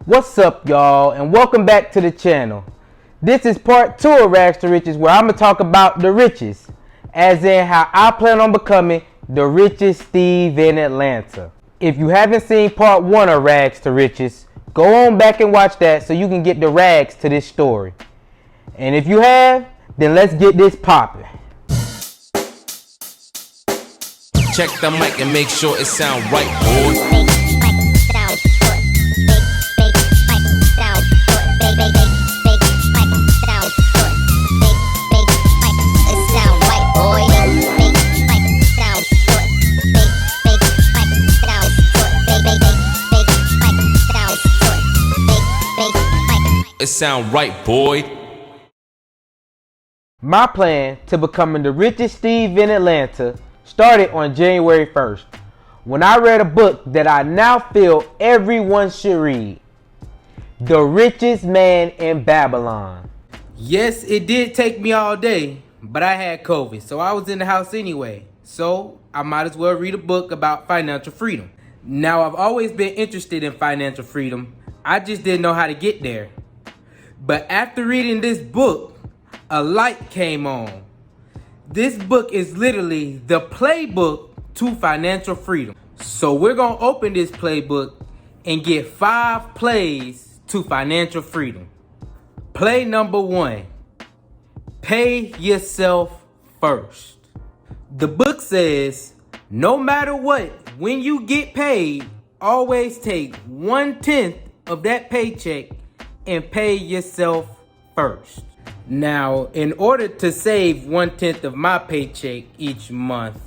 What's up, y'all, and welcome back to the channel. This is part 2 of Rags to Riches, where I'm going to talk about the riches, as in how I plan on becoming the richest Steve in Atlanta. If you haven't seen part 1 of Rags to Riches, go on back and watch that so you can get the rags to this story. And if you have, then let's get this popping. Check the mic and make sure it sound right, boy. It sound right, boy. My plan to becoming the richest Steve in Atlanta started on January 1st, when I read a book that I now feel everyone should read. The Richest Man in Babylon. Yes, it did take me all day, but I had COVID, so I was in the house anyway. So I might as well read a book about financial freedom. Now, I've always been interested in financial freedom. I just didn't know how to get there. But after reading this book, a light came on. This book is literally the playbook to financial freedom. So we're going to open this playbook and get 5 plays to financial freedom. Play number 1. Pay yourself first. The book says, no matter what, when you get paid, always take 1/10 of that paycheck and pay yourself first. Now, in order to save 1/10 of my paycheck each month,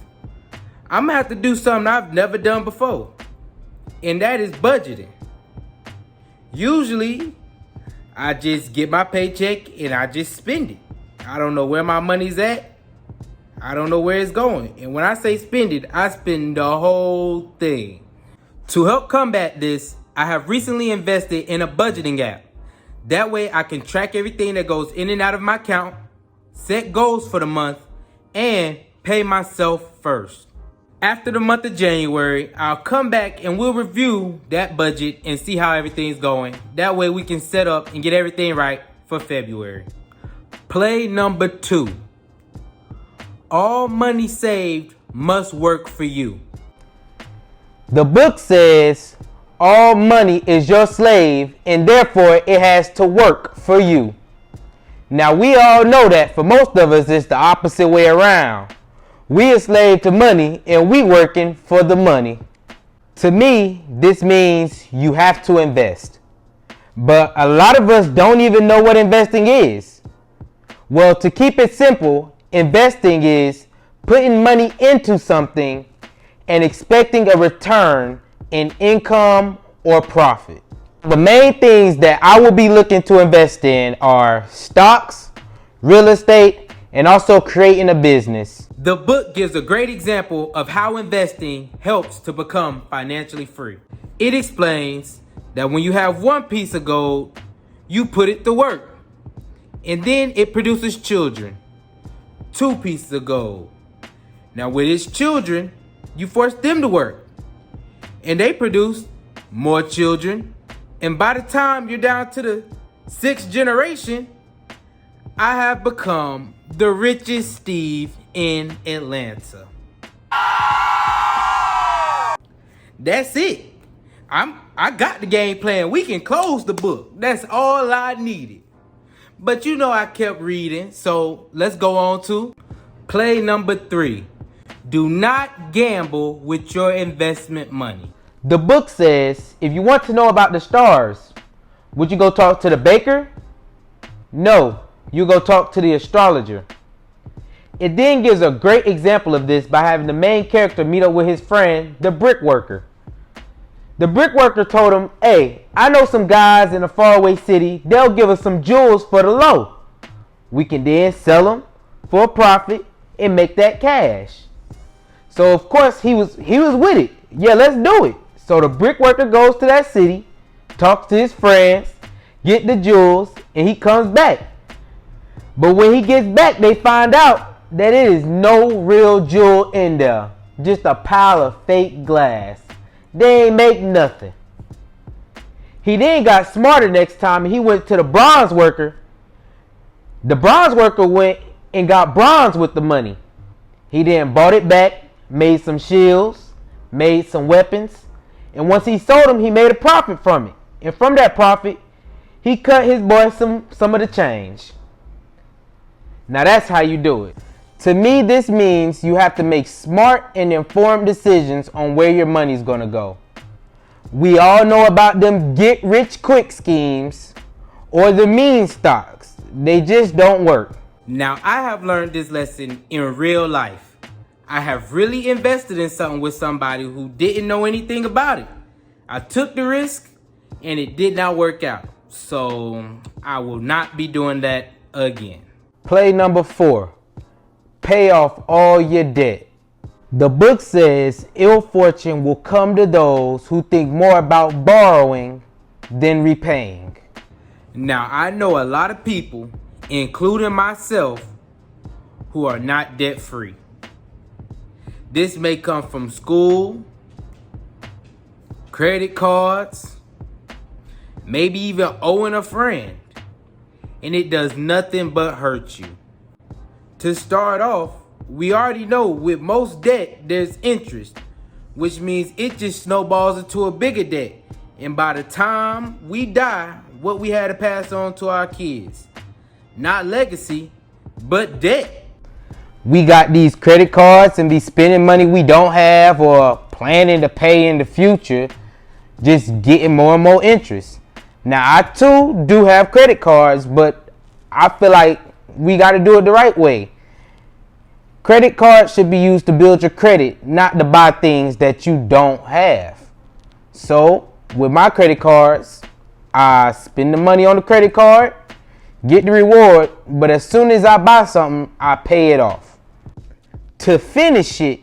I'm gonna have to do something I've never done before, and that is budgeting. Usually, I just get my paycheck and I just spend it. I don't know where my money's at. I don't know where it's going. And when I say spend it, I spend the whole thing. To help combat this, I have recently invested in a budgeting app. That way I can track everything that goes in and out of my account, set goals for the month, and pay myself first. After the month of January, I'll come back and we'll review that budget and see how everything's going. That way we can set up and get everything right for February. Play number 2. All money saved must work for you. The book says, all money is your slave, and therefore it has to work for you. Now, we all know that for most of us, it's the opposite way around. We a slave to money, and we working for the money. To me, this means you have to invest. But a lot of us don't even know what investing is. Well, to keep it simple, investing is putting money into something and expecting a return in income or profit. The main things that I will be looking to invest in are stocks, real estate, and also creating a business. The book gives a great example of how investing helps to become financially free. It explains that when you have one piece of gold, you put it to work, and then it produces children. 2 pieces of gold. Now with its children, you force them to work, and they produce more children, and by the time you're down to the 6th generation, I have become the richest Steve in Atlanta. That's it. I got the game plan. We can close the book. That's all I needed. But you know I kept reading, so let's go on to play number 3. Do not gamble with your investment money. The book says, if you want to know about the stars, would you go talk to the baker? No, you go talk to the astrologer. It then gives a great example of this by having the main character meet up with his friend, the brickworker. The brickworker told him, hey, I know some guys in a faraway city. They'll give us some jewels for the low. We can then sell them for a profit and make that cash. So of course he was with it. Yeah, let's do it. So the brickworker goes to that city, talks to his friends, get the jewels, and he comes back. But when he gets back, they find out that it is no real jewel in there. Just a pile of fake glass. They ain't make nothing. He then got smarter next time and he went to the bronze worker. The bronze worker went and got bronze with the money. He then bought it back, made some shields, made some weapons, and once he sold them, he made a profit from it. And from that profit, he cut his boy some of the change. Now that's how you do it. To me, this means you have to make smart and informed decisions on where your money's gonna go. We all know about them get rich quick schemes or the meme stocks. They just don't work. Now I have learned this lesson in real life. I have really invested in something with somebody who didn't know anything about it. I took the risk and it did not work out. So I will not be doing that again. Play number 4. Pay off all your debt. The book says ill fortune will come to those who think more about borrowing than repaying. Now I know a lot of people, including myself, who are not debt free. This may come from school, credit cards, maybe even owing a friend, and it does nothing but hurt you. To start off, we already know with most debt there's interest, which means it just snowballs into a bigger debt. And by the time we die, what we had to pass on to our kids, not legacy, but debt. We got these credit cards and be spending money we don't have or planning to pay in the future, just getting more and more interest. Now I too do have credit cards, but I feel like we got to do it the right way. Credit cards should be used to build your credit, not to buy things that you don't have. So with my credit cards, I spend the money on the credit card, get the reward, but as soon as I buy something, I pay it off. To finish it,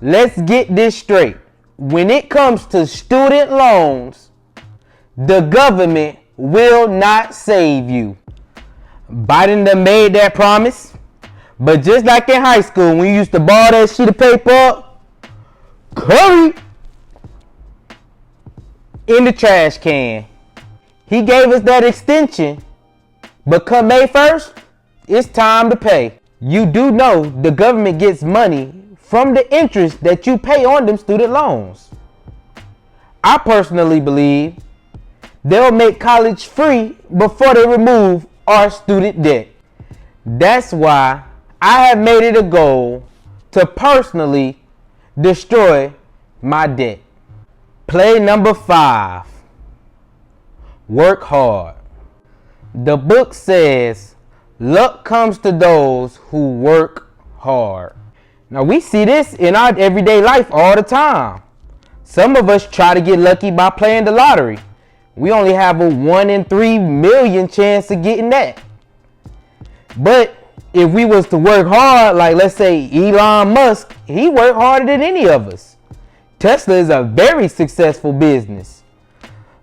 let's get this straight. When it comes to student loans, the government will not save you. Biden done made that promise. But just like in high school, when you used to borrow that sheet of paper up, Curry in the trash can. He gave us that extension, but come May 1st, it's time to pay. You do know the government gets money from the interest that you pay on them student loans. I personally believe they'll make college free before they remove our student debt. That's why I have made it a goal to personally destroy my debt. Play number 5. Work hard. The book says luck comes to those who work hard. Now we see this in our everyday life all the time. Some of us try to get lucky by playing the lottery. We only have a 1 in 3 million chance of getting that. But if we was to work hard, like let's say Elon Musk, he worked harder than any of us. Tesla is a very successful business.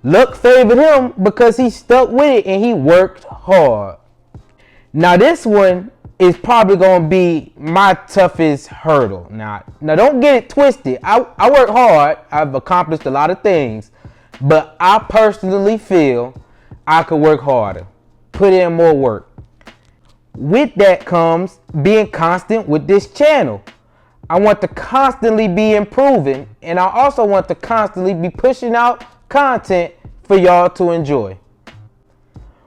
Luck favored him because he stuck with it and he worked hard. Now this one is probably going to be my toughest hurdle. Now don't get it twisted. I work hard. I've accomplished a lot of things. But I personally feel I could work harder. Put in more work. With that comes being constant with this channel. I want to constantly be improving, and I also want to constantly be pushing out content for y'all to enjoy.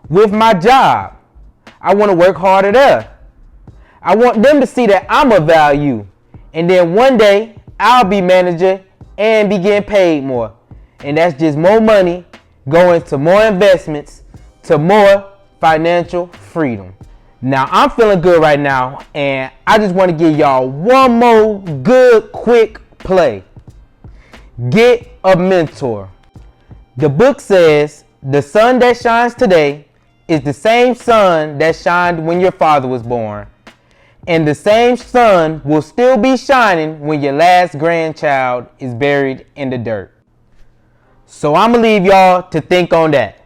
With my job, I want to work harder there. I want them to see that I'm of value, and then one day I'll be manager and be getting paid more. And that's just more money going to more investments, to more financial freedom. Now, I'm feeling good right now, and I just want to give y'all one more good, quick play. Get a mentor. The book says the sun that shines today is the same sun that shined when your father was born. And the same sun will still be shining when your last grandchild is buried in the dirt. So I'm going to leave y'all to think on that.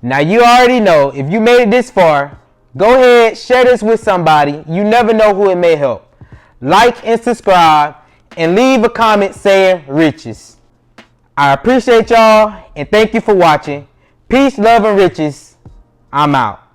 Now, you already know, if you made it this far, go ahead, share this with somebody. You never know who it may help. Like and subscribe, and leave a comment saying Richest. I appreciate y'all and thank you for watching. Peace, love, and riches. I'm out.